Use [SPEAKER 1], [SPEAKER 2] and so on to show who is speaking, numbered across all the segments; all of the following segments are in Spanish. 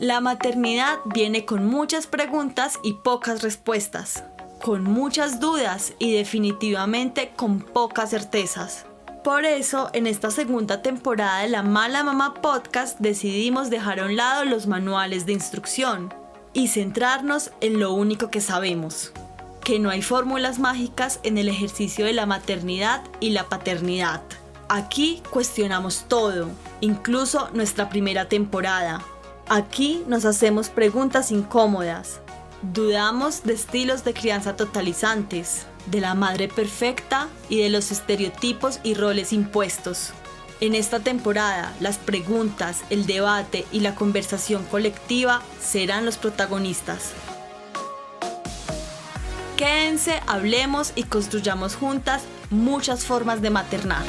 [SPEAKER 1] La maternidad viene con muchas preguntas y pocas respuestas, con muchas dudas y definitivamente con pocas certezas. Por eso, en esta segunda temporada de La Mala Mamá Podcast decidimos dejar a un lado los manuales de instrucción y centrarnos en lo único que sabemos, que no hay fórmulas mágicas en el ejercicio de la maternidad y la paternidad. Aquí cuestionamos todo, incluso nuestra primera temporada. Aquí nos hacemos preguntas incómodas. Dudamos de estilos de crianza totalizantes, de la madre perfecta y de los estereotipos y roles impuestos. En esta temporada, las preguntas, el debate y la conversación colectiva serán los protagonistas. Quédense, hablemos y construyamos juntas muchas formas de maternar.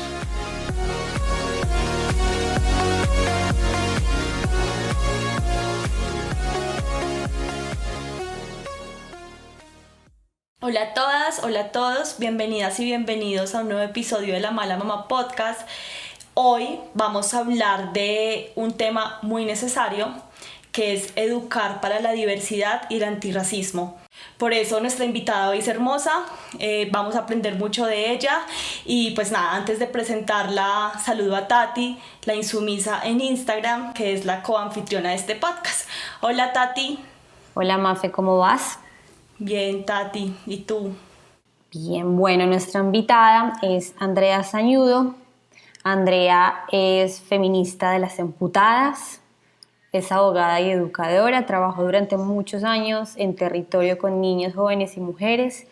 [SPEAKER 1] Hola a todas, hola a todos, bienvenidas y bienvenidos a un nuevo episodio de La Mala Mamá Podcast. Hoy vamos a hablar de un tema muy necesario, que es educar para la diversidad y el antirracismo. Por eso nuestra invitada hoy es hermosa, vamos a aprender mucho de ella y pues nada, antes de presentarla, saludo a Tati, la insumisa en Instagram, que es la coanfitriona de este podcast. Hola Tati.
[SPEAKER 2] Hola Mafe, ¿cómo vas?
[SPEAKER 1] Bien, Tati, ¿y tú?
[SPEAKER 2] Bien, bueno, nuestra invitada es Andrea Sañudo. Andrea es feminista de las emputadas, es abogada y educadora, trabajó durante muchos años en territorio con niños, jóvenes y mujeres.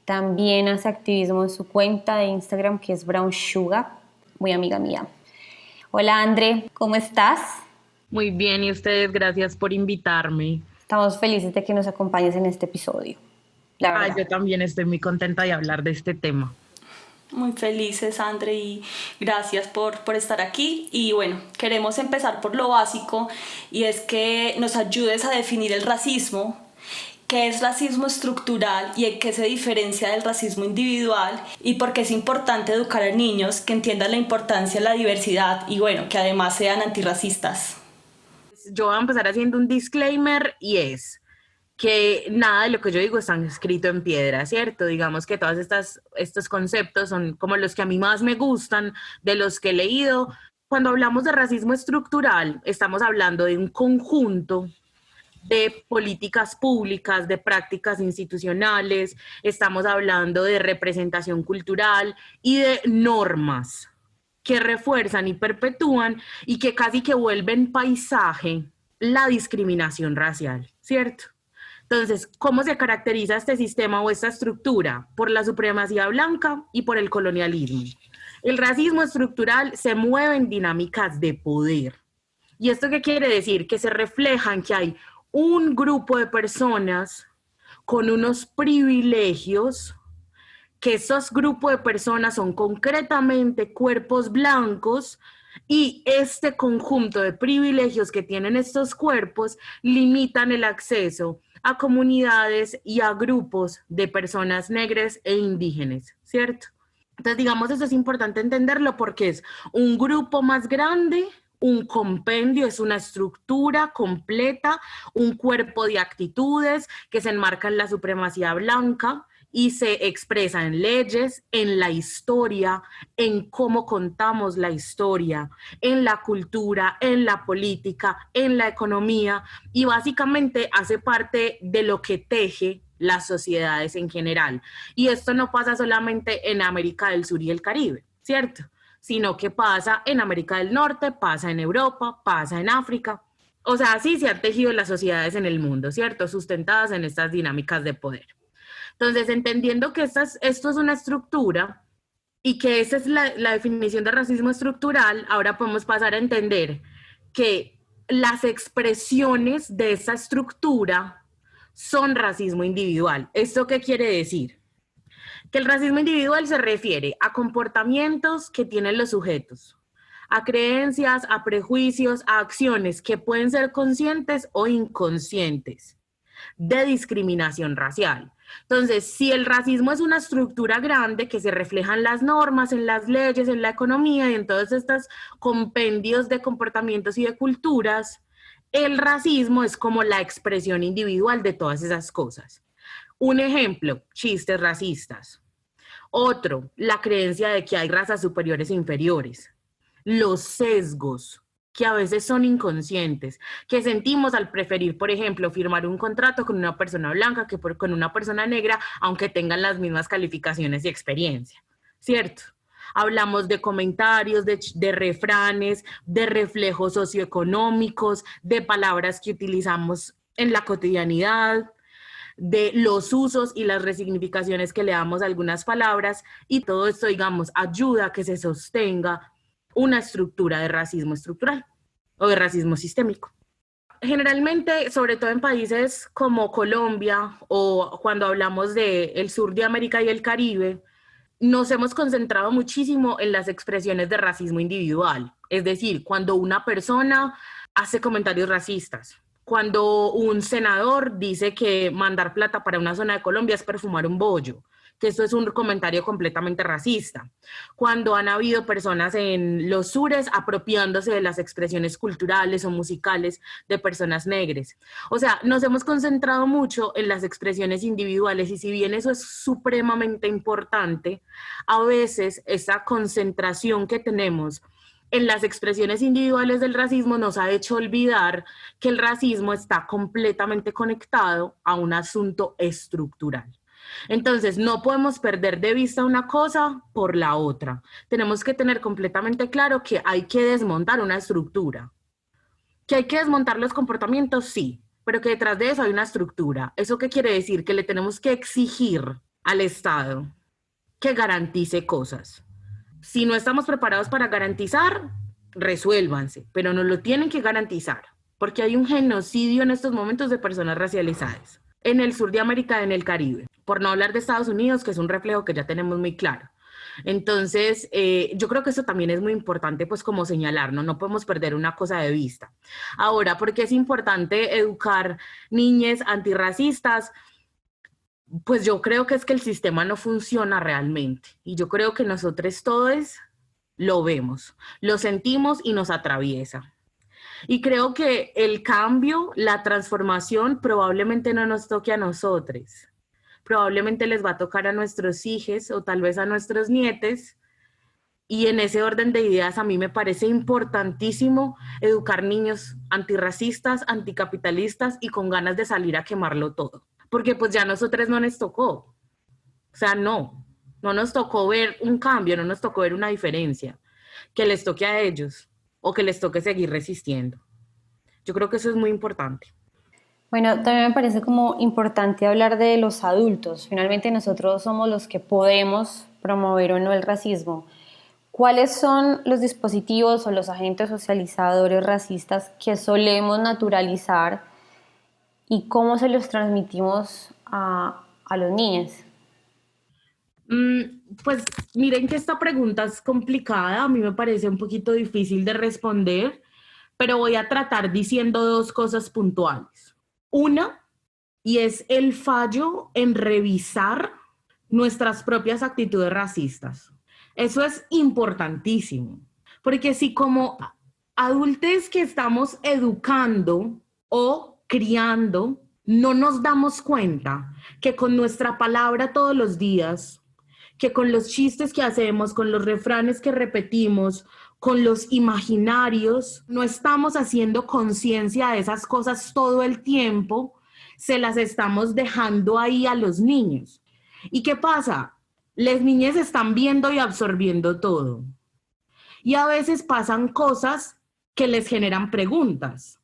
[SPEAKER 2] También hace activismo en su cuenta de Instagram, que es Brown Sugar, muy amiga mía. Hola Andre, ¿cómo estás?
[SPEAKER 3] Muy bien, y ustedes, gracias por invitarme.
[SPEAKER 2] Estamos felices de que nos acompañes en este episodio, la verdad.
[SPEAKER 3] Yo también estoy muy contenta de hablar de este tema.
[SPEAKER 1] Muy felices, Andre, y gracias por estar aquí. Y bueno, queremos empezar por lo básico, y es que nos ayudes a definir el racismo, qué es racismo estructural y en qué se diferencia del racismo individual, y por qué es importante educar a niños que entiendan la importancia de la diversidad y bueno, que además sean antirracistas.
[SPEAKER 3] Yo voy a empezar haciendo un disclaimer, y es que nada de lo que yo digo está escrito en piedra, ¿cierto? Digamos que todos estos conceptos son como los que a mí más me gustan, de los que he leído. Cuando hablamos de racismo estructural, estamos hablando de un conjunto de políticas públicas, de prácticas institucionales, estamos hablando de representación cultural y de normas que refuerzan y perpetúan y que casi que vuelven paisaje la discriminación racial, ¿cierto? Entonces, ¿cómo se caracteriza este sistema o esta estructura? Por la supremacía blanca y por el colonialismo. El racismo estructural se mueve en dinámicas de poder. ¿Y esto qué quiere decir? Que se refleja en que hay un grupo de personas con unos privilegios, que esos grupos de personas son concretamente cuerpos blancos, y este conjunto de privilegios que tienen estos cuerpos limitan el acceso a comunidades y a grupos de personas negras e indígenas, ¿cierto? Entonces, digamos, eso es importante entenderlo porque es un grupo más grande, un compendio, es una estructura completa, un cuerpo de actitudes que se enmarca en la supremacía blanca y se expresa en leyes, en la historia, en cómo contamos la historia, en la cultura, en la política, en la economía, y básicamente hace parte de lo que teje las sociedades en general. Y esto no pasa solamente en América del Sur y el Caribe, ¿cierto? Sino que pasa en América del Norte, pasa en Europa, pasa en África. O sea, así se han tejido las sociedades en el mundo, ¿cierto? Sustentadas en estas dinámicas de poder. Entonces, entendiendo que esto es una estructura y que esa es la definición de racismo estructural, ahora podemos pasar a entender que las expresiones de esa estructura son racismo individual. ¿Esto qué quiere decir? Que el racismo individual se refiere a comportamientos que tienen los sujetos, a creencias, a prejuicios, a acciones que pueden ser conscientes o inconscientes de discriminación racial. Entonces, si el racismo es una estructura grande que se refleja en las normas, en las leyes, en la economía y en todos estos compendios de comportamientos y de culturas, el racismo es como la expresión individual de todas esas cosas. Un ejemplo, chistes racistas. Otro, la creencia de que hay razas superiores e inferiores. Los sesgos, que a veces son inconscientes, que sentimos al preferir, por ejemplo, firmar un contrato con una persona blanca que con una persona negra, aunque tengan las mismas calificaciones y experiencia, ¿cierto? Hablamos de comentarios, de refranes, de reflejos socioeconómicos, de palabras que utilizamos en la cotidianidad, de los usos y las resignificaciones que le damos a algunas palabras, y todo esto, digamos, ayuda a que se sostenga una estructura de racismo estructural o de racismo sistémico. Generalmente, sobre todo en países como Colombia o cuando hablamos del sur de América y el Caribe, nos hemos concentrado muchísimo en las expresiones de racismo individual. Es decir, cuando una persona hace comentarios racistas, cuando un senador dice que mandar plata para una zona de Colombia es perfumar un bollo, que esto es un comentario completamente racista. Cuando han habido personas en los sures apropiándose de las expresiones culturales o musicales de personas negras. O sea, nos hemos concentrado mucho en las expresiones individuales y si bien eso es supremamente importante, a veces esa concentración que tenemos en las expresiones individuales del racismo nos ha hecho olvidar que el racismo está completamente conectado a un asunto estructural. Entonces, no podemos perder de vista una cosa por la otra. Tenemos que tener completamente claro que hay que desmontar una estructura. ¿Que hay que desmontar los comportamientos? Sí, pero que detrás de eso hay una estructura. ¿Eso qué quiere decir? Que le tenemos que exigir al Estado que garantice cosas. Si no estamos preparados para garantizar, resuélvanse, pero no lo tienen que garantizar, porque hay un genocidio en estos momentos de personas racializadas en el sur de América y en el Caribe, por no hablar de Estados Unidos, que es un reflejo que ya tenemos muy claro. Entonces, yo creo que eso también es muy importante, pues como señalar, ¿no? No podemos perder una cosa de vista. Ahora, ¿por qué es importante educar niñas antirracistas? Pues yo creo que es que el sistema no funciona realmente y yo creo que nosotros todos lo vemos, lo sentimos y nos atraviesa. Y creo que el cambio, la transformación probablemente no nos toque a nosotros, probablemente les va a tocar a nuestros hijos o tal vez a nuestros nietos. Y en ese orden de ideas a mí me parece importantísimo educar niños antirracistas, anticapitalistas y con ganas de salir a quemarlo todo. Porque pues ya a nosotros no nos tocó. O sea, no nos tocó ver un cambio, no nos tocó ver una diferencia. Que les toque a ellos o que les toque seguir resistiendo. Yo creo que eso es muy importante.
[SPEAKER 2] Bueno, también me parece como importante hablar de los adultos. Finalmente nosotros somos los que podemos promover o no el racismo. ¿Cuáles son los dispositivos o los agentes socializadores racistas que solemos naturalizar y cómo se los transmitimos a los niños?
[SPEAKER 3] Pues miren que esta pregunta es complicada, a mí me parece un poquito difícil de responder, pero voy a tratar diciendo dos cosas puntuales. Una, y es el fallo en revisar nuestras propias actitudes racistas. Eso es importantísimo, porque si como adultos que estamos educando o criando, no nos damos cuenta que con nuestra palabra todos los días, que con los chistes que hacemos, con los refranes que repetimos, con los imaginarios, no estamos haciendo conciencia de esas cosas todo el tiempo, se las estamos dejando ahí a los niños. ¿Y qué pasa? Las niñas están viendo y absorbiendo todo. Y a veces pasan cosas que les generan preguntas.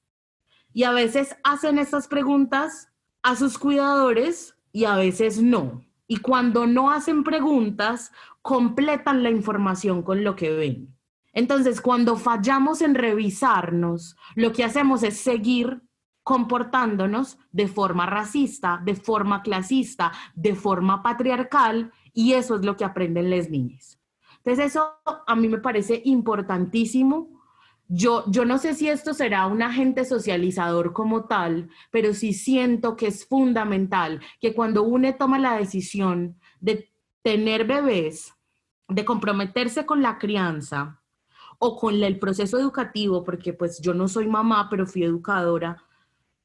[SPEAKER 3] Y a veces hacen estas preguntas a sus cuidadores y a veces no. Y cuando no hacen preguntas, completan la información con lo que ven. Entonces, cuando fallamos en revisarnos, lo que hacemos es seguir comportándonos de forma racista, de forma clasista, de forma patriarcal, y eso es lo que aprenden las niñas. Entonces, eso a mí me parece importantísimo. Yo no sé si esto será un agente socializador como tal, pero sí siento que es fundamental que cuando uno toma la decisión de tener bebés, de comprometerse con la crianza o con el proceso educativo, porque pues yo no soy mamá, pero fui educadora,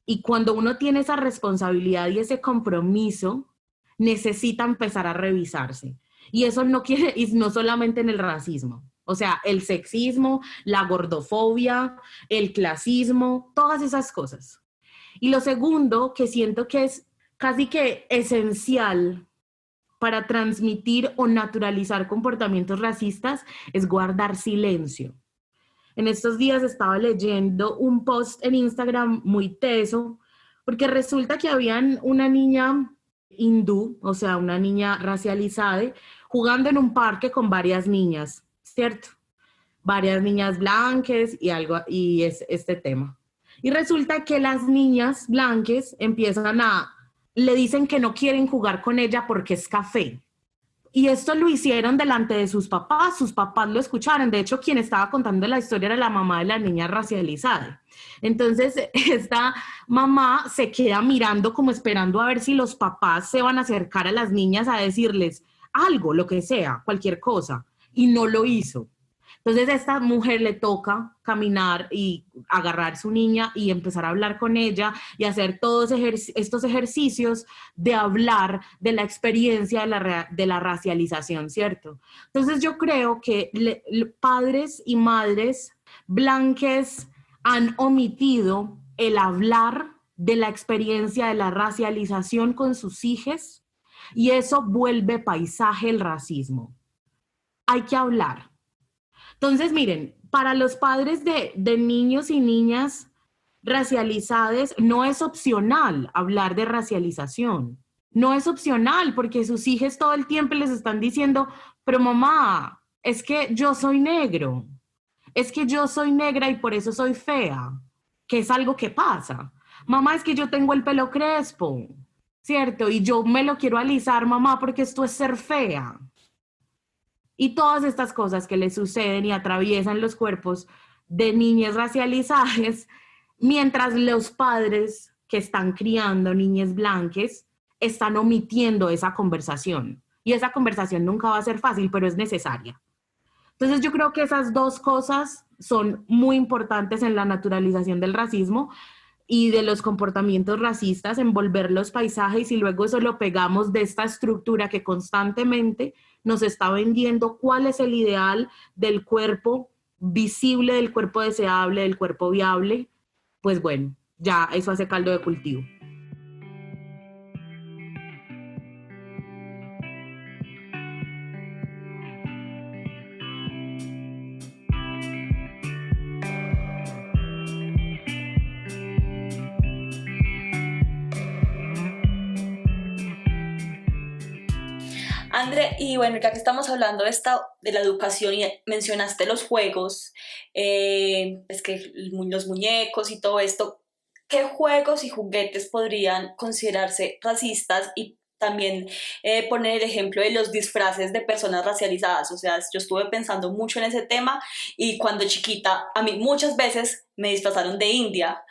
[SPEAKER 3] y cuando uno tiene esa responsabilidad y ese compromiso, necesita empezar a revisarse. Y eso no quiere, y no solamente en el racismo, o sea, el sexismo, la gordofobia, el clasismo, todas esas cosas. Y lo segundo, que siento que es casi que esencial para transmitir o naturalizar comportamientos racistas, es guardar silencio. En estos días estaba leyendo un post en Instagram muy teso, porque resulta que habían una niña hindú, o sea, una niña racializada, jugando en un parque con varias niñas, ¿cierto? Varias niñas blancas y algo, y es este tema. Y resulta que las niñas blancas le dicen que no quieren jugar con ella porque es café. Y esto lo hicieron delante de sus papás lo escucharon. De hecho, quien estaba contando la historia era la mamá de la niña racializada. Entonces, esta mamá se queda mirando como esperando a ver si los papás se van a acercar a las niñas a decirles algo, lo que sea, cualquier cosa. Y no lo hizo. Entonces a esta mujer le toca caminar y agarrar su niña y empezar a hablar con ella y hacer todos estos ejercicios de hablar de la experiencia de la racialización, ¿cierto? Entonces yo creo que padres y madres blanques han omitido el hablar de la experiencia de la racialización con sus hijos y eso vuelve paisaje el racismo. Hay que hablar. Entonces, miren, para los padres de niños y niñas racializadas, no es opcional hablar de racialización. No es opcional porque sus hijos todo el tiempo les están diciendo, pero mamá, es que yo soy negro, es que yo soy negra y por eso soy fea, que es algo que pasa. Mamá, es que yo tengo el pelo crespo, ¿cierto? Y yo me lo quiero alisar, mamá, porque esto es ser fea. Y todas estas cosas que le suceden y atraviesan los cuerpos de niñas racializadas, mientras los padres que están criando niñas blancas están omitiendo esa conversación. Y esa conversación nunca va a ser fácil, pero es necesaria. Entonces yo creo que esas dos cosas son muy importantes en la naturalización del racismo y de los comportamientos racistas, envolver los paisajes y luego eso lo pegamos de esta estructura que constantemente nos está vendiendo cuál es el ideal del cuerpo visible, del cuerpo deseable, del cuerpo viable. Pues bueno, ya eso hace caldo de cultivo.
[SPEAKER 1] André, y bueno, ya que estamos hablando de la educación y mencionaste los juegos, es que los muñecos y todo esto, ¿qué juegos y juguetes podrían considerarse racistas? Y también poner el ejemplo de los disfraces de personas racializadas. O sea, yo estuve pensando mucho en ese tema y cuando chiquita, a mí muchas veces me disfrazaron de india.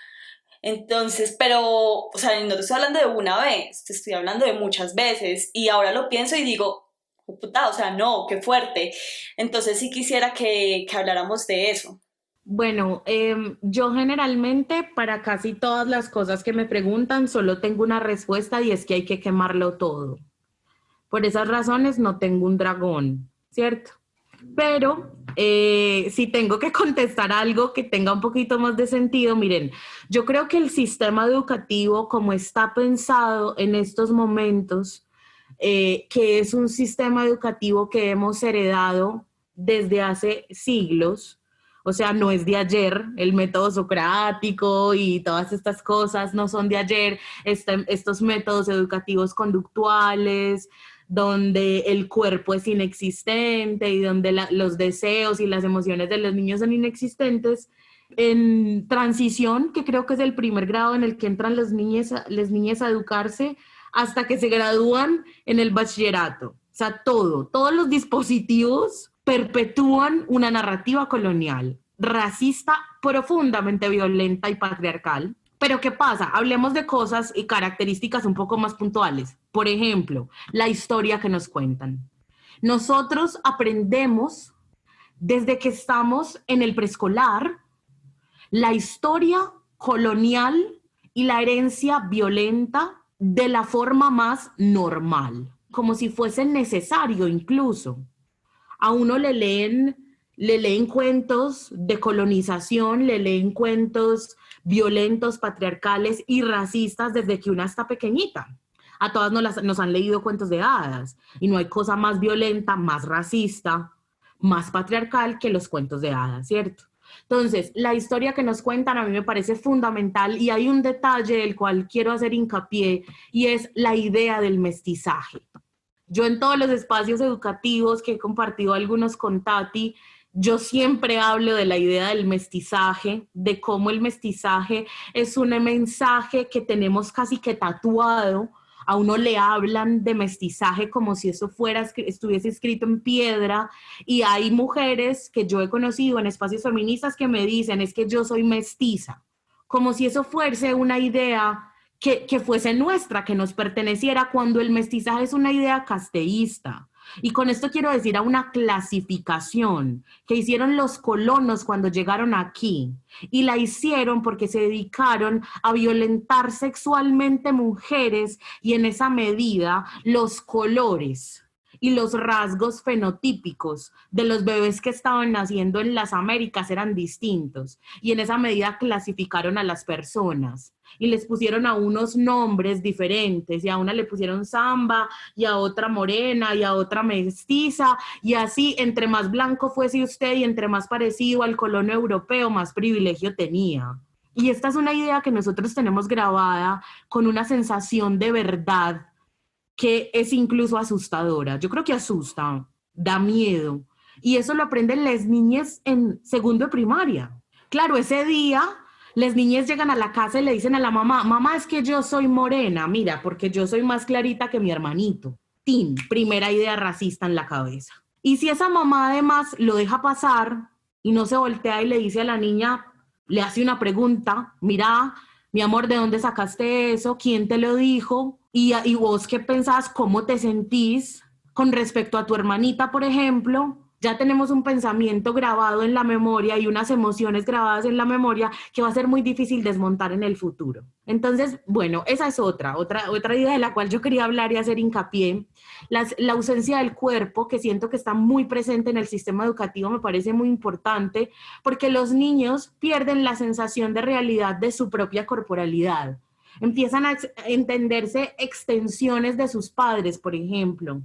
[SPEAKER 1] Entonces, pero, o sea, no te estoy hablando de una vez, te estoy hablando de muchas veces y ahora lo pienso y digo, "Oh, puta, o sea, no, qué fuerte". Entonces sí quisiera que habláramos de eso.
[SPEAKER 3] Bueno, yo generalmente para casi todas las cosas que me preguntan solo tengo una respuesta y es que hay que quemarlo todo. Por esas razones no tengo un dragón, ¿cierto? Pero si tengo que contestar algo que tenga un poquito más de sentido, miren, yo creo que el sistema educativo como está pensado en estos momentos, que es un sistema educativo que hemos heredado desde hace siglos, o sea, no es de ayer, el método socrático y todas estas cosas no son de ayer, estos métodos educativos conductuales, donde el cuerpo es inexistente y donde los deseos y las emociones de los niños son inexistentes, en transición, que creo que es el primer grado en el que entran las niñas a educarse, hasta que se gradúan en el bachillerato. O sea, todos los dispositivos perpetúan una narrativa colonial, racista, profundamente violenta y patriarcal. Pero ¿qué pasa? Hablemos de cosas y características un poco más puntuales. Por ejemplo, la historia que nos cuentan. Nosotros aprendemos desde que estamos en el preescolar, la historia colonial y la herencia violenta de la forma más normal, como si fuese necesario incluso. A uno le leen cuentos de colonización, le leen cuentos violentos, patriarcales y racistas desde que una está pequeñita. A todas nos han leído cuentos de hadas y no hay cosa más violenta, más racista, más patriarcal que los cuentos de hadas, ¿cierto? Entonces, la historia que nos cuentan a mí me parece fundamental y hay un detalle del cual quiero hacer hincapié y es la idea del mestizaje. Yo en todos los espacios educativos que he compartido algunos con Tati, yo siempre hablo de la idea del mestizaje, de cómo el mestizaje es un mensaje que tenemos casi que tatuado. A uno le hablan de mestizaje como si eso estuviese escrito en piedra, y hay mujeres que yo he conocido en espacios feministas que me dicen, es que yo soy mestiza, como si eso fuese una idea que fuese nuestra, que nos perteneciera, cuando el mestizaje es una idea casteísta. Y con esto quiero decir a una clasificación que hicieron los colonos cuando llegaron aquí, y la hicieron porque se dedicaron a violentar sexualmente mujeres, y en esa medida los colores y los rasgos fenotípicos de los bebés que estaban naciendo en las Américas eran distintos, y en esa medida clasificaron a las personas y les pusieron a unos nombres diferentes, y a una le pusieron samba, y a otra morena, y a otra mestiza, y así, entre más blanco fuese usted y entre más parecido al colono europeo, más privilegio tenía. Y esta es una idea que nosotros tenemos grabada con una sensación de verdad que es incluso asustadora. Yo creo que asusta, da miedo, y eso lo aprenden las niñas en segundo de primaria. Claro, ese día las niñas llegan a la casa y le dicen a la mamá, mamá, es que yo soy morena, mira, porque yo soy más clarita que mi hermanito. Tin, primera idea racista en la cabeza. Y si esa mamá además lo deja pasar y no se voltea y le dice a la niña, le hace una pregunta, mira, mi amor, ¿de dónde sacaste eso? ¿Quién te lo dijo? Y vos qué pensás, cómo te sentís con respecto a tu hermanita, por ejemplo. Ya tenemos un pensamiento grabado en la memoria y unas emociones grabadas en la memoria que va a ser muy difícil desmontar en el futuro. Entonces, bueno, esa es otra idea de la cual yo quería hablar y hacer hincapié. La ausencia del cuerpo, que siento que está muy presente en el sistema educativo, me parece muy importante, porque los niños pierden la sensación de realidad de su propia corporalidad. Empiezan a entenderse extensiones de sus padres, por ejemplo.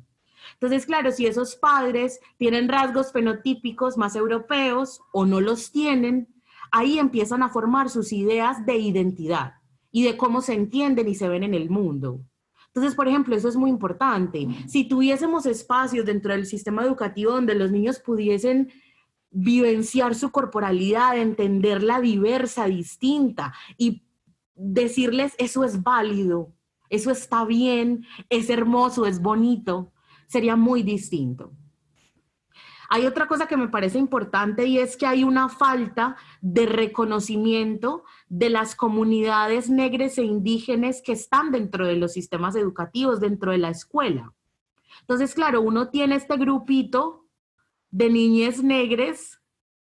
[SPEAKER 3] Entonces, claro, si esos padres tienen rasgos fenotípicos más europeos o no los tienen, ahí empiezan a formar sus ideas de identidad y de cómo se entienden y se ven en el mundo. Entonces, por ejemplo, eso es muy importante. Si tuviésemos espacios dentro del sistema educativo donde los niños pudiesen vivenciar su corporalidad, entenderla diversa, distinta, y decirles eso es válido, eso está bien, es hermoso, es bonito, sería muy distinto. Hay otra cosa que me parece importante, y es que hay una falta de reconocimiento de las comunidades negras e indígenas que están dentro de los sistemas educativos, dentro de la escuela. Entonces, claro, uno tiene este grupito de niñas negras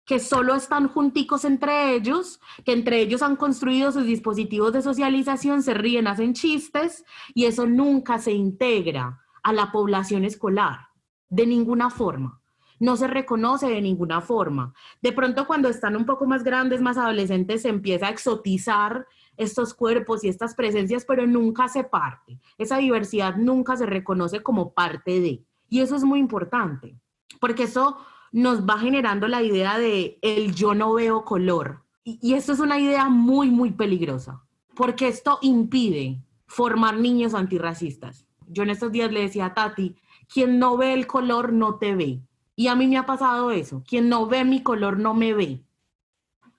[SPEAKER 3] que solo están junticos entre ellos, que entre ellos han construido sus dispositivos de socialización, se ríen, hacen chistes, y eso nunca se integra a la población escolar, de ninguna forma. No se reconoce de ninguna forma. De pronto, cuando están un poco más grandes, más adolescentes, se empieza a exotizar estos cuerpos y estas presencias, pero nunca se parte. Esa diversidad nunca se reconoce como parte de. Y eso es muy importante, porque eso nos va generando la idea de el yo no veo color. Y esto es una idea muy, muy peligrosa, porque esto impide formar niños antirracistas. Yo en estos días le decía a Tati, quien no ve el color no te ve. Y a mí me ha pasado eso, quien no ve mi color no me ve.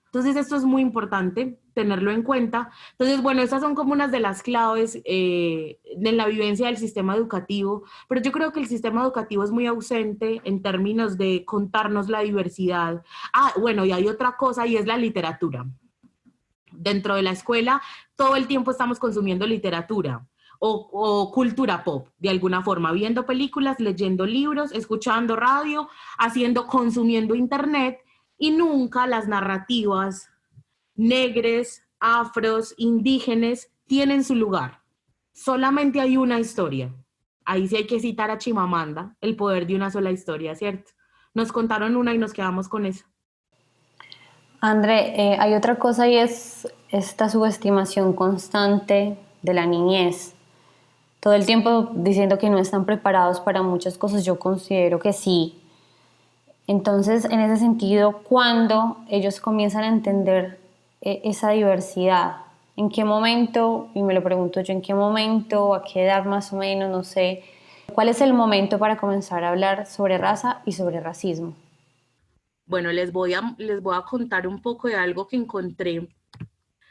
[SPEAKER 3] Entonces esto es muy importante tenerlo en cuenta. Entonces, bueno, estas son como unas de las claves de la vivencia del sistema educativo, pero yo creo que el sistema educativo es muy ausente en términos de contarnos la diversidad. Ah, bueno, y hay otra cosa, y es la literatura. Dentro de la escuela todo el tiempo estamos consumiendo literatura. o cultura pop, de alguna forma, viendo películas, leyendo libros, escuchando radio, consumiendo internet, y nunca las narrativas negres, afros, indígenas tienen su lugar. Solamente hay una historia. Ahí sí hay que citar a Chimamanda, el poder de una sola historia, ¿cierto? Nos contaron una y nos quedamos con eso.
[SPEAKER 2] André, hay otra cosa y es esta subestimación constante de la niñez. Todo el tiempo diciendo que no están preparados para muchas cosas, yo considero que sí. Entonces, en ese sentido, ¿cuándo ellos comienzan a entender esa diversidad? ¿En qué momento? Y me lo pregunto yo, ¿en qué momento? ¿A qué edad más o menos? No sé. ¿Cuál es el momento para comenzar a hablar sobre raza y sobre racismo?
[SPEAKER 3] Bueno, les voy a contar un poco de algo que encontré.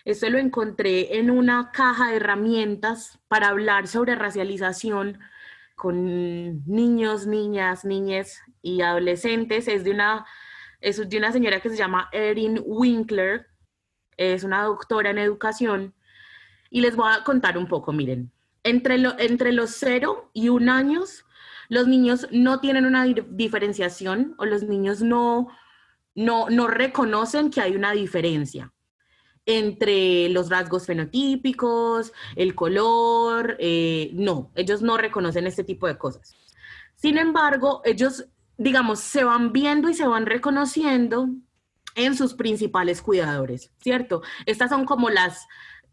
[SPEAKER 3] Esto lo encontré en una caja de herramientas para hablar sobre racialización con niños, niñas, niñes y adolescentes. Es de una señora que se llama Erin Winkler, es una doctora en educación, y les voy a contar un poco, miren. Entre los 0 y 1 años, los niños no tienen una diferenciación, o los niños no reconocen que hay una diferencia entre los rasgos fenotípicos, el color, no, ellos no reconocen este tipo de cosas. Sin embargo, ellos, digamos, se van viendo y se van reconociendo en sus principales cuidadores, ¿cierto? Estas son como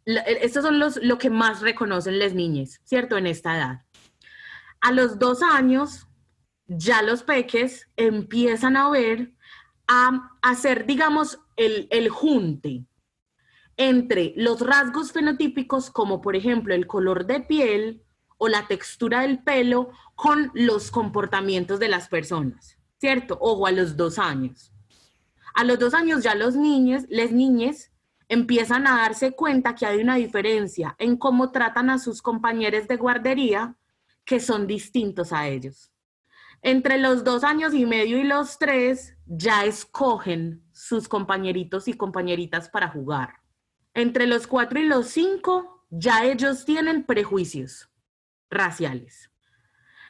[SPEAKER 3] estos son lo que más reconocen las niñas, ¿cierto? En esta edad. A los 2 años, ya los peques empiezan a hacer, digamos, el junte entre los rasgos fenotípicos, como por ejemplo el color de piel o la textura del pelo, con los comportamientos de las personas, ¿cierto? Ojo, a los 2 años. A los 2 años ya las niñas empiezan a darse cuenta que hay una diferencia en cómo tratan a sus compañeros de guardería que son distintos a ellos. Entre los 2 años y medio y los 3 ya escogen sus compañeritos y compañeritas para jugar. Entre los 4 y los 5 ya ellos tienen prejuicios raciales.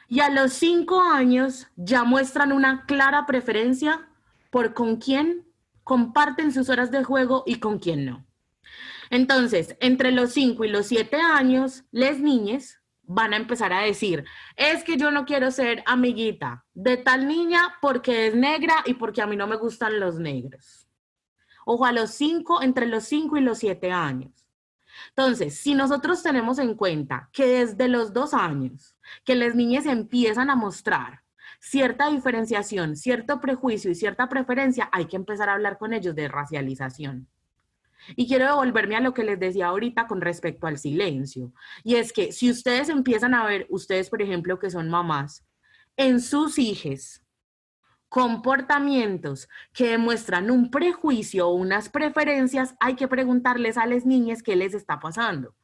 [SPEAKER 3] Y a los 5 años ya muestran una clara preferencia por con quién comparten sus horas de juego y con quién no. Entonces, entre los 5 y los 7 años, las niñas van a empezar a decir, es que yo no quiero ser amiguita de tal niña porque es negra y porque a mí no me gustan los negros. Ojo, entre los 5 y los 7 años. Entonces, si nosotros tenemos en cuenta que desde los 2 años, que las niñas empiezan a mostrar cierta diferenciación, cierto prejuicio y cierta preferencia, hay que empezar a hablar con ellos de racialización. Y quiero devolverme a lo que les decía ahorita con respecto al silencio. Y es que si ustedes empiezan a ver, ustedes por ejemplo que son mamás, en sus hijos, comportamientos que demuestran un prejuicio o unas preferencias, hay que preguntarles a las niñas qué les está pasando.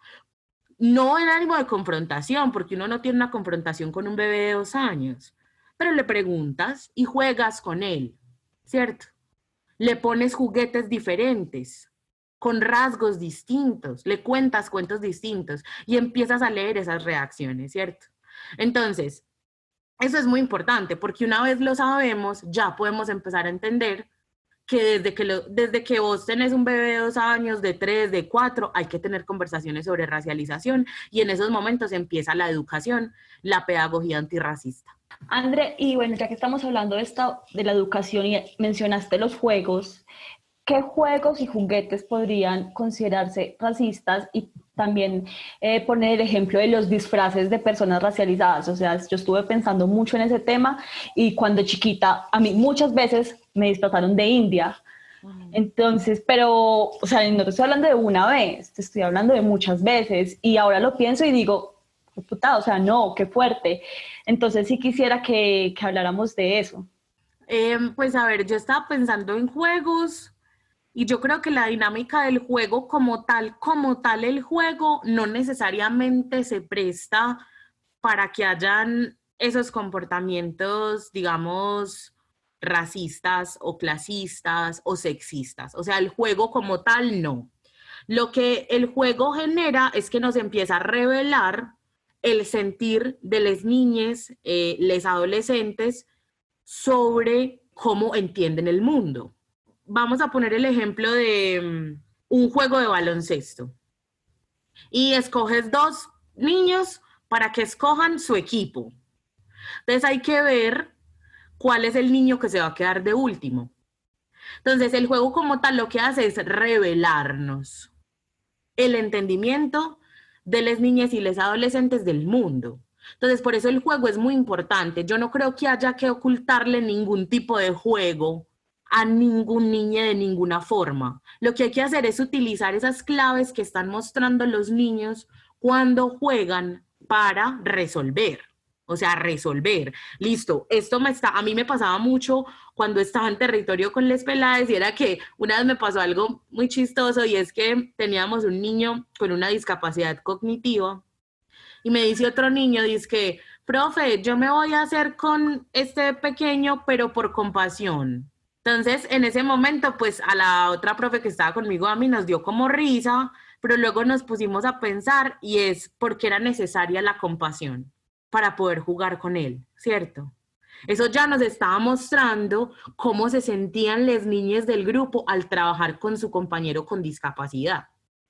[SPEAKER 3] No en ánimo de confrontación, porque uno no tiene una confrontación con un bebé de 2 años, pero le preguntas y juegas con él, ¿cierto? Le pones juguetes diferentes, con rasgos distintos, le cuentas cuentos distintos y empiezas a leer esas reacciones, ¿cierto? Entonces, eso es muy importante porque una vez lo sabemos, ya podemos empezar a entender que desde que vos tenés un bebé de 2 años, de 3, de 4, hay que tener conversaciones sobre racialización y en esos momentos empieza la educación, la pedagogía antirracista.
[SPEAKER 4] André, y bueno, ya que estamos hablando de la educación y mencionaste los juegos, ¿qué juegos y juguetes podrían considerarse racistas? Y también poner el ejemplo de los disfraces de personas racializadas. O sea, yo estuve pensando mucho en ese tema y cuando chiquita, a mí muchas veces me disfrazaron de india. Entonces, pero, o sea, no te estoy hablando de una vez, te estoy hablando de muchas veces. Y ahora lo pienso y digo, puta, o sea, no, qué fuerte. Entonces sí quisiera que habláramos de eso.
[SPEAKER 3] Pues a ver, yo estaba pensando en juegos. Y yo creo que la dinámica del juego como tal el juego no necesariamente se presta para que hayan esos comportamientos, digamos, racistas o clasistas o sexistas. O sea, el juego como tal no. Lo que el juego genera es que nos empieza a revelar el sentir de las niñas, les adolescentes, sobre cómo entienden el mundo. Vamos a poner el ejemplo de un juego de baloncesto y escoges 2 niños para que escojan su equipo. Entonces hay que ver cuál es el niño que se va a quedar de último. Entonces el juego como tal lo que hace es revelarnos el entendimiento de las niñas y los adolescentes del mundo. Entonces por eso el juego es muy importante. Yo no creo que haya que ocultarle ningún tipo de juego a ningún niño de ninguna forma. Lo que hay que hacer es utilizar esas claves que están mostrando los niños cuando juegan para resolver. O sea, resolver. Listo, a mí me pasaba mucho cuando estaba en territorio con les peladas, y era que una vez me pasó algo muy chistoso, y es que teníamos un niño con una discapacidad cognitiva y me dice otro niño, dice que, profe, yo me voy a hacer con este pequeño, pero por compasión. Entonces, en ese momento, pues a la otra profe que estaba conmigo, a mí nos dio como risa, pero luego nos pusimos a pensar y es porque era necesaria la compasión para poder jugar con él, ¿cierto? Eso ya nos estaba mostrando cómo se sentían las niñas del grupo al trabajar con su compañero con discapacidad.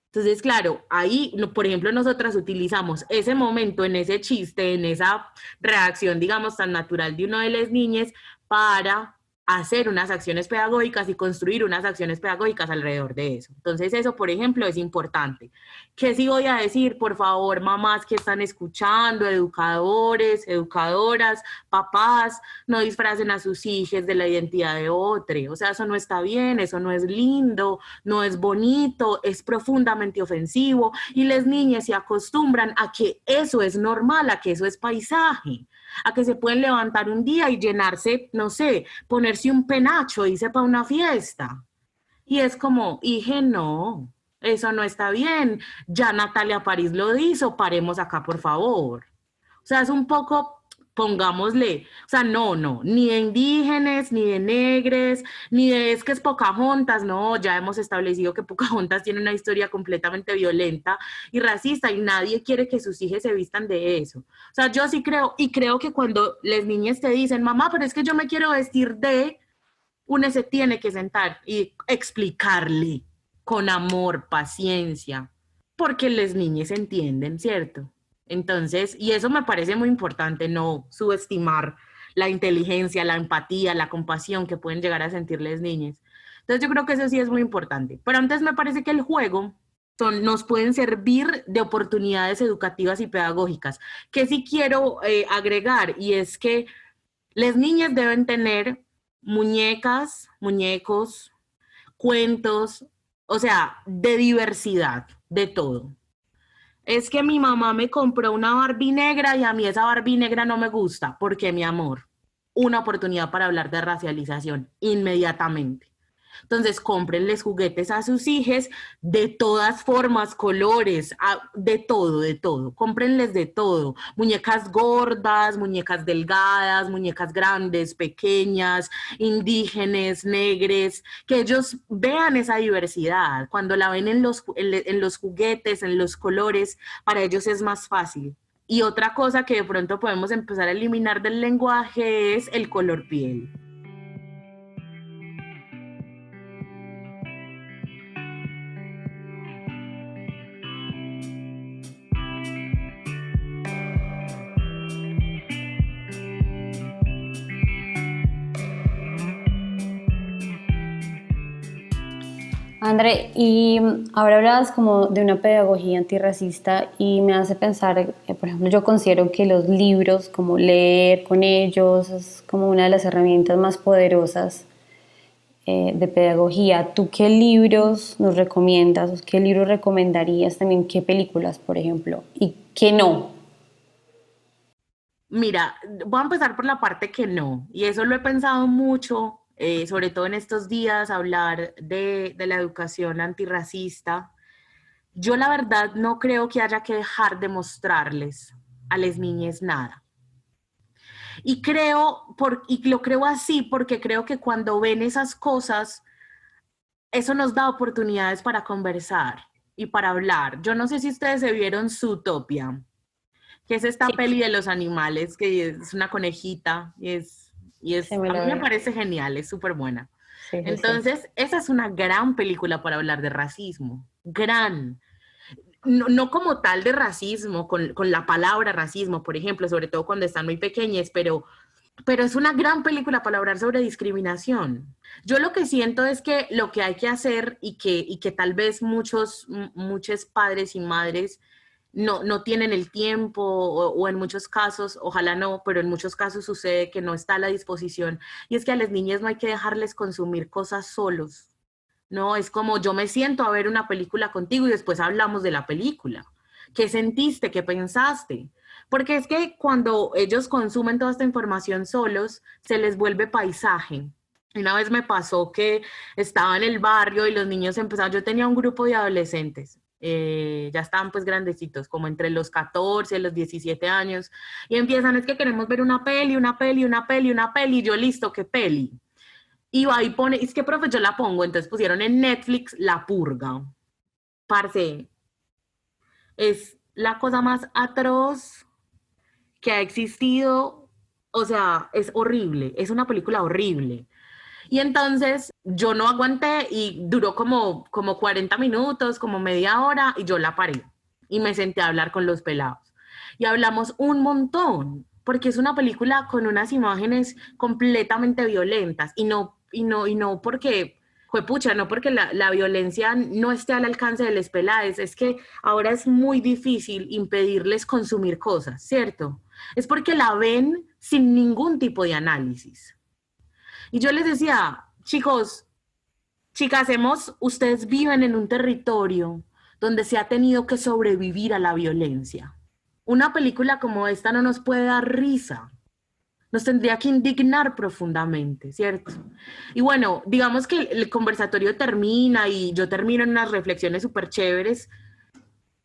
[SPEAKER 3] Entonces, claro, ahí, por ejemplo, nosotras utilizamos ese momento en ese chiste, en esa reacción, digamos, tan natural de uno de las niñas para hacer unas acciones pedagógicas y construir unas acciones pedagógicas alrededor de eso. Entonces eso, por ejemplo, es importante. ¿Qué sí voy a decir? Por favor, mamás que están escuchando, educadores, educadoras, papás, no disfracen a sus hijos de la identidad de otro. O sea, eso no está bien, eso no es lindo, no es bonito, es profundamente ofensivo, y las niñas se acostumbran a que eso es normal, a que eso es paisaje, a que se pueden levantar un día y llenarse, no sé, ponerse un penacho, irse para una fiesta. Y es como, hije, no, eso no está bien. Ya Natalia París lo hizo, paremos acá, por favor. O sea, es un poco, pongámosle, o sea, no, ni de indígenas, ni de negres, ni de es que es Pocahontas, no, ya hemos establecido que Pocahontas tiene una historia completamente violenta y racista, y nadie quiere que sus hijos se vistan de eso. O sea, yo sí creo, y creo que cuando las niñas te dicen, mamá, pero es que yo me quiero vestir de, uno se tiene que sentar y explicarle con amor, paciencia, porque las niñas entienden, ¿cierto? Entonces, y eso me parece muy importante, no subestimar la inteligencia, la empatía, la compasión que pueden llegar a sentir las niñas. Entonces, yo creo que eso sí es muy importante. Pero antes me parece que el juego nos pueden servir de oportunidades educativas y pedagógicas, que sí quiero agregar, y es que las niñas deben tener muñecas, muñecos, cuentos, o sea, de diversidad, de todo. Es que mi mamá me compró una Barbie negra y a mí esa Barbie negra no me gusta. ¿Por qué, mi amor? Una oportunidad para hablar de racialización inmediatamente. Entonces, cómprenles juguetes a sus hijos de todas formas, colores, de todo. Cómprenles de todo. Muñecas gordas, muñecas delgadas, muñecas grandes, pequeñas, indígenas, negres, que ellos vean esa diversidad. Cuando la ven en los juguetes, en los colores, para ellos es más fácil. Y otra cosa que de pronto podemos empezar a eliminar del lenguaje es el color piel.
[SPEAKER 2] André, y ahora hablabas como de una pedagogía antirracista y me hace pensar, por ejemplo, yo considero que los libros, como leer con ellos, es como una de las herramientas más poderosas de pedagogía. ¿Tú qué libros nos recomiendas? ¿Qué libros recomendarías también? ¿Qué películas, por ejemplo? ¿Y qué no?
[SPEAKER 3] Mira, voy a empezar por la parte que no, y eso lo he pensado mucho, sobre todo en estos días, hablar de la educación antirracista. Yo la verdad no creo que haya que dejar de mostrarles a las niñas nada. Y lo creo así porque creo que cuando ven esas cosas, eso nos da oportunidades para conversar y para hablar. Yo no sé si ustedes se vieron Zootopia. que es esta
[SPEAKER 2] Sí.
[SPEAKER 3] peli de los animales, que es una conejita,
[SPEAKER 2] Sí, me
[SPEAKER 3] a
[SPEAKER 2] la
[SPEAKER 3] mí me
[SPEAKER 2] vi.
[SPEAKER 3] parece genial, es súper buena.
[SPEAKER 2] Sí, sí, sí.
[SPEAKER 3] Entonces, esa es una gran película para hablar de racismo, gran. No, no como tal de racismo, con la palabra racismo, por ejemplo, sobre todo cuando están muy pequeñas, pero es una gran película para hablar sobre discriminación. Yo lo que siento es que lo que hay que hacer y que tal vez muchos padres y madres no tienen el tiempo o en muchos casos, ojalá no, pero en muchos casos sucede que no está a la disposición. Y es que a las niñas no hay que dejarles consumir cosas solos. No, es como yo me siento a ver una película contigo y después hablamos de la película. ¿Qué sentiste? ¿Qué pensaste? Porque es que cuando ellos consumen toda esta información solos, se les vuelve paisaje. Una vez me pasó que estaba en el barrio y los niños empezaban, yo tenía un grupo de adolescentes, ya estaban pues grandecitos, como entre los 14 y los 17 años, y empiezan, es que queremos ver una peli, una peli, una peli, una peli, y yo listo, ¿qué peli? Y va y pone, es que profe, yo la pongo, entonces pusieron en Netflix La Purga. Parce, es la cosa más atroz que ha existido, o sea, es horrible, es una película horrible. Y entonces yo no aguanté y duró como 40 minutos, como media hora, y yo la paré y me senté a hablar con los pelados. Y hablamos un montón, porque es una película con unas imágenes completamente violentas y no porque, juepucha, no porque la violencia no esté al alcance de los pelados, es que ahora es muy difícil impedirles consumir cosas, ¿cierto? Es porque la ven sin ningún tipo de análisis. Y yo les decía, chicos, chicas, ustedes viven en un territorio donde se ha tenido que sobrevivir a la violencia. Una película como esta no nos puede dar risa, nos tendría que indignar profundamente, ¿cierto? Y bueno, digamos que el conversatorio termina y yo termino en unas reflexiones súper chéveres,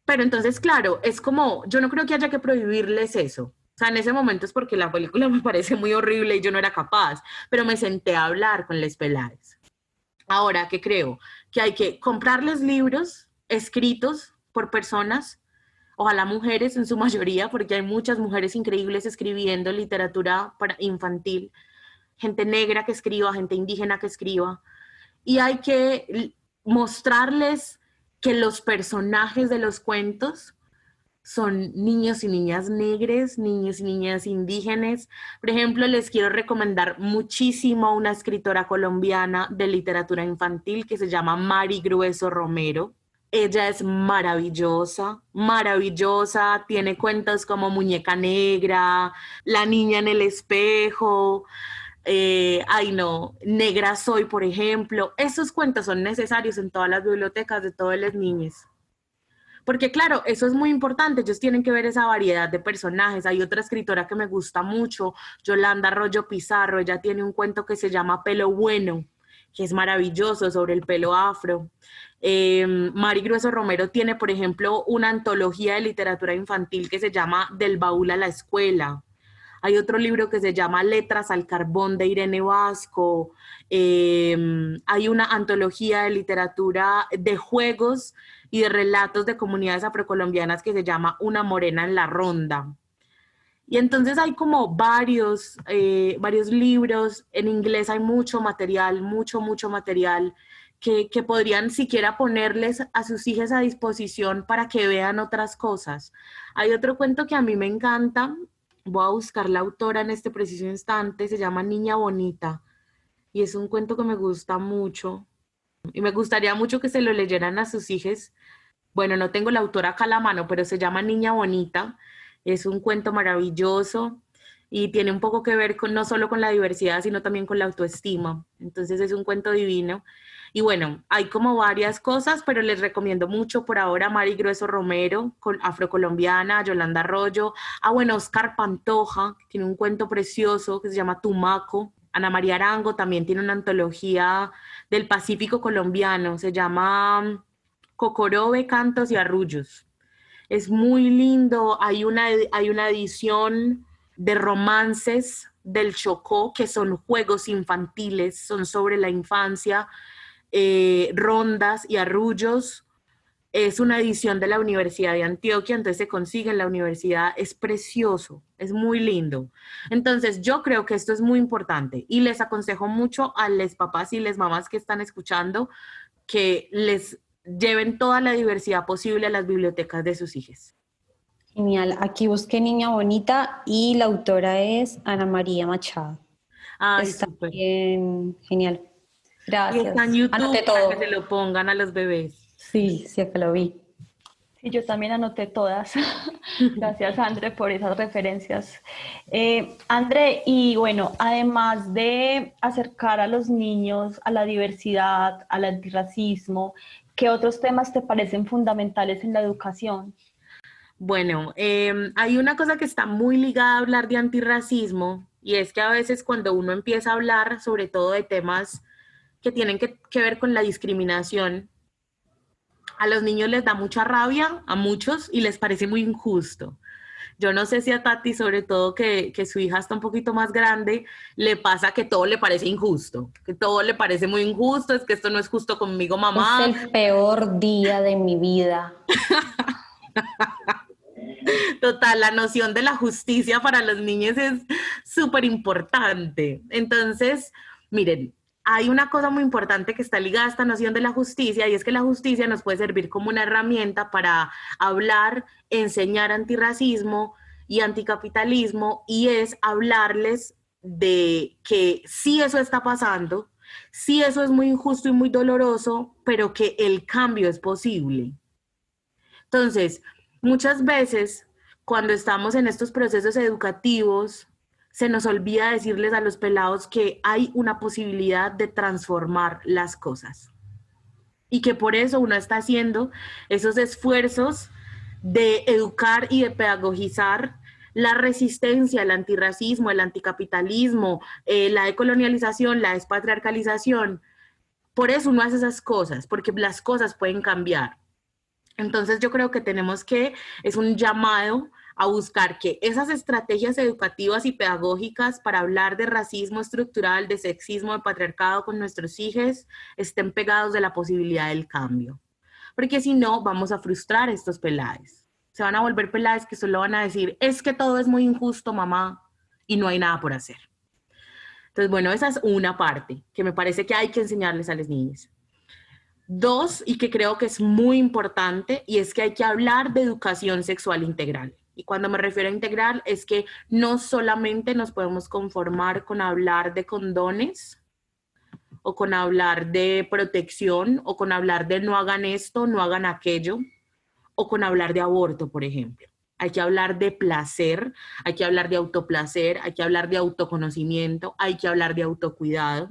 [SPEAKER 3] pero entonces, claro, es como, yo no creo que haya que prohibirles eso. O sea, en ese momento es porque la película me parece muy horrible y yo no era capaz, pero me senté a hablar con les pelades. Ahora, ¿qué creo? Que hay que comprarles libros escritos por personas, ojalá mujeres en su mayoría, porque hay muchas mujeres increíbles escribiendo literatura para infantil, gente negra que escriba, gente indígena que escriba, y hay que mostrarles que los personajes de los cuentos son niños y niñas negres, niños y niñas indígenas. Por ejemplo, les quiero recomendar muchísimo a una escritora colombiana de literatura infantil que se llama Mari Grueso Romero. Ella es maravillosa, maravillosa, tiene cuentos como Muñeca Negra, La Niña en el Espejo, ay no, Negra Soy, por ejemplo. Esos cuentos son necesarios en todas las bibliotecas de todos los niños. Porque claro, eso es muy importante, ellos tienen que ver esa variedad de personajes. Hay otra escritora que me gusta mucho, Yolanda Arroyo Pizarro, ella tiene un cuento que se llama Pelo Bueno, que es maravilloso sobre el pelo afro. Mari Grueso Romero tiene, por ejemplo, una antología de literatura infantil que se llama Del baúl a la escuela. Hay otro libro que se llama Letras al carbón de Irene Vasco. Hay una antología de literatura de juegos y de relatos de comunidades afrocolombianas que se llama Una morena en la ronda. Y entonces hay como varios libros, en inglés hay mucho material, mucho material que podrían siquiera ponerles a sus hijas a disposición para que vean otras cosas. Hay otro cuento que a mí me encanta, voy a buscar la autora en este preciso instante, se llama Niña Bonita, y es un cuento que me gusta mucho, y me gustaría mucho que se lo leyeran a sus hijas. Bueno, no tengo la autora acá a la mano, pero se llama Niña Bonita. Es un cuento maravilloso y tiene un poco que ver con, no solo con la diversidad, sino también con la autoestima. Entonces es un cuento divino. Y bueno, hay como varias cosas, pero les recomiendo mucho por ahora a Mari Grueso Romero, afrocolombiana, a Yolanda Arroyo, bueno, Oscar Pantoja, que tiene un cuento precioso que se llama Tumaco. Ana María Arango también tiene una antología del Pacífico colombiano, se llama Cocorobe, Cantos y Arrullos. Es muy lindo, hay una edición de romances del Chocó, que son juegos infantiles, son sobre la infancia, rondas y arrullos. Es una edición de la Universidad de Antioquia, entonces se consigue en la universidad, es precioso, es muy lindo. Entonces yo creo que esto es muy importante y les aconsejo mucho a los papás y las mamás que están escuchando que les lleven toda la diversidad posible a las bibliotecas de sus hijos.
[SPEAKER 2] Genial. Aquí busqué Niña Bonita y la autora es Ana María Machado.
[SPEAKER 3] Ay,
[SPEAKER 2] Está
[SPEAKER 3] súper.
[SPEAKER 2] bien, genial.
[SPEAKER 3] Y
[SPEAKER 2] Gracias.
[SPEAKER 3] está en YouTube
[SPEAKER 2] Anoté
[SPEAKER 3] para
[SPEAKER 2] todo.
[SPEAKER 3] que se lo pongan a los bebés.
[SPEAKER 2] Sí, sí, acá lo vi.
[SPEAKER 4] Sí, yo también anoté todas. Gracias, André, por esas referencias. André, y bueno, además de acercar a los niños a la diversidad, al antirracismo, ¿qué otros temas te parecen fundamentales en la educación?
[SPEAKER 3] Bueno, hay una cosa que está muy ligada a hablar de antirracismo y es que a veces cuando uno empieza a hablar sobre todo de temas que tienen que ver con la discriminación, a los niños les da mucha rabia, a muchos, y les parece muy injusto. Yo no sé si a Tati, sobre todo que su hija está un poquito más grande, le pasa que todo le parece injusto, que todo le parece muy injusto, es que esto no es justo conmigo, mamá.
[SPEAKER 2] Es el peor día de mi vida.
[SPEAKER 3] Total, la noción de la justicia para los niños es súper importante. Entonces, miren, hay una cosa muy importante que está ligada a esta noción de la justicia y es que la justicia nos puede servir como una herramienta para hablar, enseñar antirracismo y anticapitalismo y es hablarles de que sí eso está pasando, sí eso es muy injusto y muy doloroso, pero que el cambio es posible. Entonces, muchas veces cuando estamos en estos procesos educativos, se nos olvida decirles a los pelados que hay una posibilidad de transformar las cosas y que por eso uno está haciendo esos esfuerzos de educar y de pedagogizar la resistencia, el antirracismo, el anticapitalismo, la decolonialización, la despatriarcalización. Por eso uno hace esas cosas, porque las cosas pueden cambiar. Entonces yo creo que es un llamado a buscar que esas estrategias educativas y pedagógicas para hablar de racismo estructural, de sexismo, de patriarcado con nuestros hijos estén pegados de la posibilidad del cambio. Porque si no, vamos a frustrar a estos pelados. Se van a volver pelados que solo van a decir, es que todo es muy injusto, mamá, y no hay nada por hacer. Entonces, bueno, esa es una parte que me parece que hay que enseñarles a los niños. Dos, y que creo que es muy importante, y es que hay que hablar de educación sexual integral. Y cuando me refiero a integral, es que no solamente nos podemos conformar con hablar de condones, o con hablar de protección, o con hablar de no hagan esto, no hagan aquello, o con hablar de aborto, por ejemplo. Hay que hablar de placer, hay que hablar de autoplacer, hay que hablar de autoconocimiento, hay que hablar de autocuidado.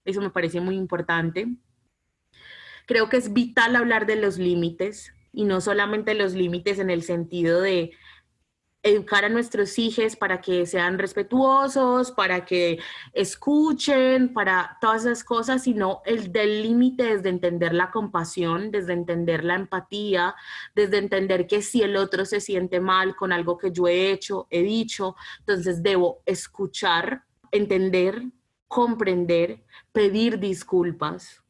[SPEAKER 3] Eso me parece muy importante. Creo que es vital hablar de los límites y no solamente los límites en el sentido de educar a nuestros hijos para que sean respetuosos, para que escuchen, para todas esas cosas, sino el del límite desde entender la compasión, desde entender la empatía, desde entender que si el otro se siente mal con algo que yo he hecho, he dicho, entonces debo escuchar, entender, comprender, pedir disculpas.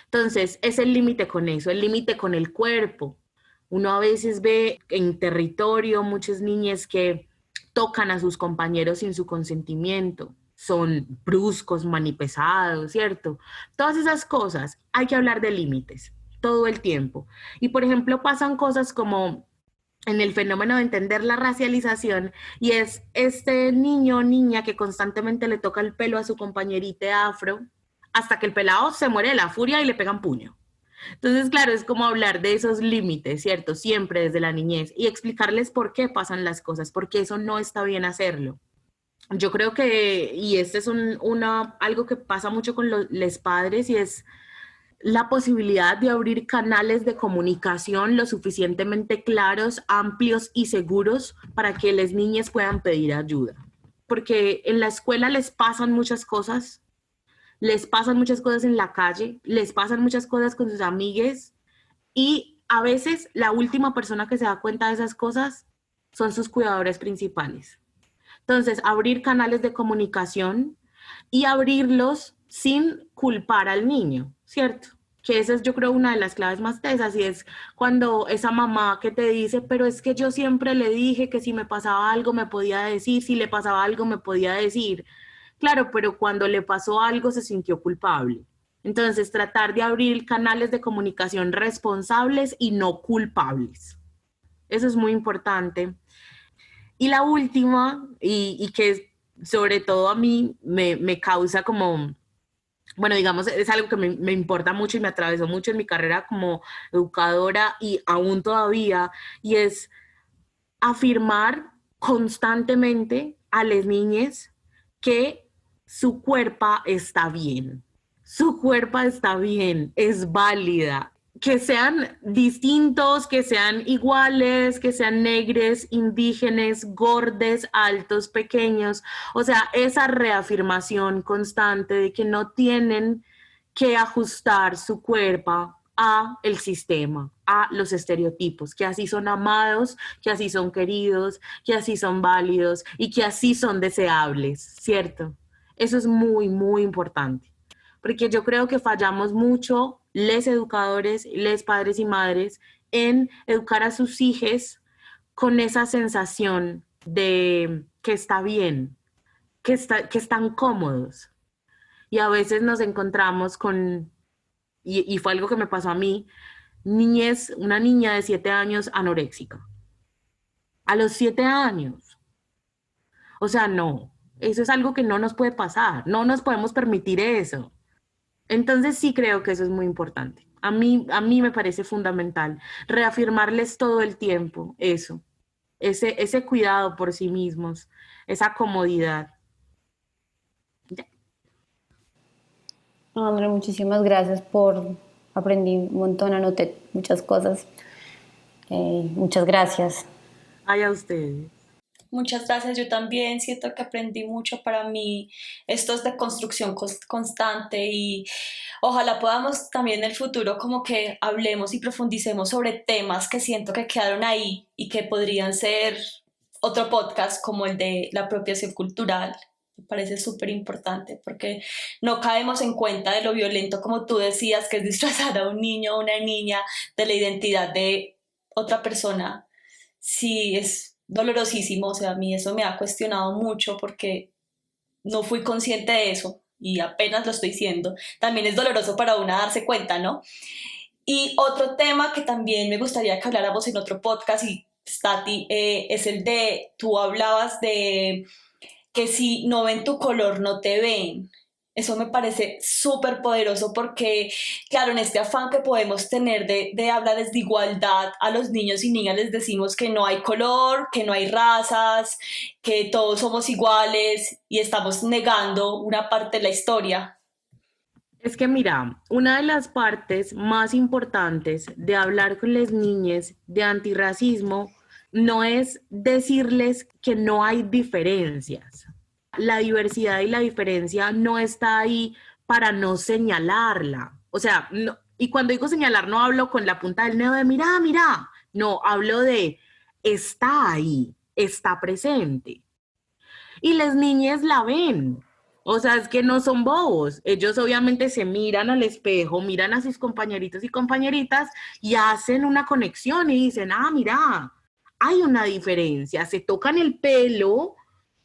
[SPEAKER 3] Entonces, es el límite con eso, el límite con el cuerpo. Uno a veces ve en territorio muchas niñas que tocan a sus compañeros sin su consentimiento, son bruscos, manipesados, ¿cierto? Todas esas cosas, hay que hablar de límites todo el tiempo. Y por ejemplo, pasan cosas como en el fenómeno de entender la racialización y es este niño o niña que constantemente le toca el pelo a su compañerita afro hasta que el pelado se muere de la furia y le pegan puño. Entonces, claro, es como hablar de esos límites, ¿cierto? Siempre desde la niñez y explicarles por qué pasan las cosas, porque eso no está bien hacerlo. Yo creo que, y este es algo que pasa mucho con los padres y es la posibilidad de abrir canales de comunicación lo suficientemente claros, amplios y seguros para que las niñas puedan pedir ayuda. Porque en la escuela les pasan muchas cosas en la calle, les pasan muchas cosas con sus amigues y a veces la última persona que se da cuenta de esas cosas son sus cuidadores principales. Entonces, abrir canales de comunicación y abrirlos sin culpar al niño, ¿cierto? que esa es yo creo una de las claves más tesas, y es cuando esa mamá que te dice, pero es que yo siempre le dije que si me pasaba algo me podía decir, si le pasaba algo me podía decir. Claro, pero cuando le pasó algo se sintió culpable. Entonces, tratar de abrir canales de comunicación responsables y no culpables. Eso es muy importante. Y la última, y que sobre todo a mí me causa como, bueno, digamos, es algo que me importa mucho y me atravesó mucho en mi carrera como educadora y aún todavía, y es afirmar constantemente a las niñas que su cuerpo está bien. Su cuerpo está bien, es válida. Que sean distintos, que sean iguales, que sean negros, indígenas, gordes, altos, pequeños. O sea, esa reafirmación constante de que no tienen que ajustar su cuerpo a el sistema, a los estereotipos, que así son amados, que así son queridos, que así son válidos y que así son deseables, ¿cierto? Eso es muy, muy importante, porque yo creo que fallamos mucho, les educadores, les padres y madres, en educar a sus hijos con esa sensación de que está bien, que están cómodos. Y a veces nos encontramos con, y fue algo que me pasó a mí, una niña de 7 años anoréxica. A los 7 años. O sea, no, eso es algo que no nos puede pasar, no nos podemos permitir eso. Entonces sí creo que eso es muy importante. A mí me parece fundamental reafirmarles todo el tiempo eso, ese cuidado por sí mismos, esa comodidad.
[SPEAKER 2] André, muchísimas gracias aprendí un montón, anoté muchas cosas. Muchas gracias.
[SPEAKER 3] Ay, a ustedes.
[SPEAKER 1] Muchas gracias, yo también siento que aprendí mucho. Para mí esto es de construcción constante y ojalá podamos también en el futuro como que hablemos y profundicemos sobre temas que siento que quedaron ahí y que podrían ser otro podcast como el de la apropiación cultural. Me parece súper importante porque no caemos en cuenta de lo violento, como tú decías, que es disfrazar a un niño o una niña de la identidad de otra persona. Sí, es dolorosísimo, o sea, a mí eso me ha cuestionado mucho porque no fui consciente de eso y apenas lo estoy siendo. También es doloroso para una darse cuenta, ¿no? Y otro tema que también me gustaría que habláramos en otro podcast, y Tati, es el de, tú hablabas de que si no ven tu color, no te ven. Eso me parece súper poderoso porque, claro, en este afán que podemos tener de hablarles de igualdad a los niños y niñas, les decimos que no hay color, que no hay razas, que todos somos iguales y estamos negando una parte de la historia.
[SPEAKER 3] Es que mira, una de las partes más importantes de hablar con las niñas de antirracismo no es decirles que no hay diferencias. La diversidad y la diferencia no está ahí para no señalarla. O sea, no, y cuando digo señalar no hablo con la punta del dedo de mira, mira. No, hablo de está ahí, está presente. Y las niñas la ven. O sea, es que no son bobos. Ellos obviamente se miran al espejo, miran a sus compañeritos y compañeritas y hacen una conexión y dicen, ah, mira, hay una diferencia. Se tocan el pelo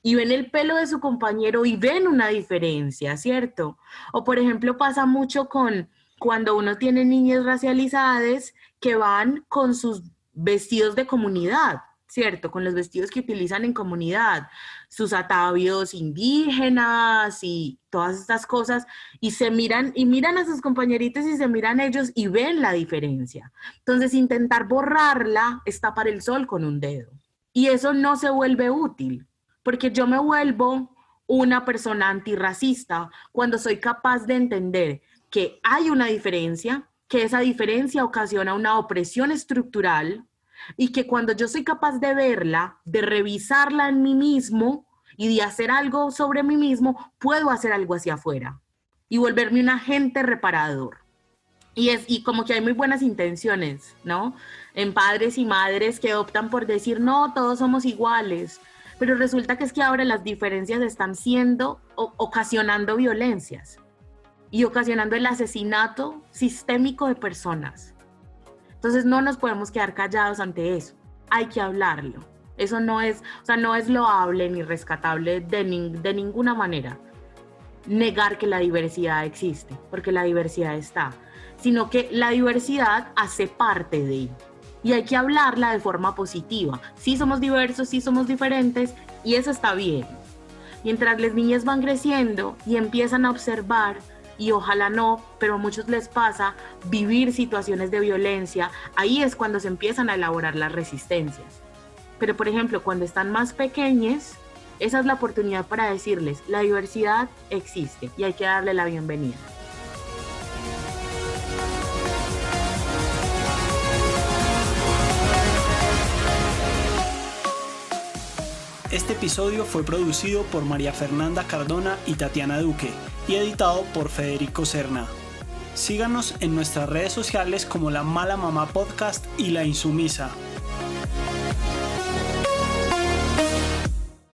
[SPEAKER 3] y ven el pelo de su compañero y ven una diferencia, ¿cierto? O por ejemplo pasa mucho con cuando uno tiene niñas racializadas que van con sus vestidos de comunidad, ¿cierto? Con los vestidos que utilizan en comunidad, sus atavios indígenas y todas estas cosas, y se miran, y miran a sus compañeritos y se miran ellos y ven la diferencia. Entonces, intentar borrarla es tapar el sol con un dedo. Y eso no se vuelve útil, porque yo me vuelvo una persona antirracista cuando soy capaz de entender que hay una diferencia, que esa diferencia ocasiona una opresión estructural, y que cuando yo soy capaz de verla, de revisarla en mí mismo y de hacer algo sobre mí mismo, puedo hacer algo hacia afuera y volverme un agente reparador. Y como que hay muy buenas intenciones, ¿no? En padres y madres que optan por decir, no, todos somos iguales, pero resulta que es que ahora las diferencias están ocasionando violencias. y ocasionando el asesinato sistémico de personas. Entonces no nos podemos quedar callados ante eso, hay que hablarlo. Eso no es loable ni rescatable de ninguna manera. Negar que la diversidad existe, porque la diversidad está, sino que la diversidad hace parte de ello. Y hay que hablarla de forma positiva. Sí somos diversos, sí somos diferentes, y eso está bien. Mientras las niñas van creciendo y empiezan a observar, y ojalá no, pero a muchos les pasa, vivir situaciones de violencia, ahí es cuando se empiezan a elaborar las resistencias. Pero por ejemplo, cuando están más pequeñas, esa es la oportunidad para decirles, la diversidad existe y hay que darle la bienvenida.
[SPEAKER 5] Este episodio fue producido por María Fernanda Cardona y Tatiana Duque y editado por Federico Serna. Síganos en nuestras redes sociales como La Mala Mamá Podcast y La Insumisa.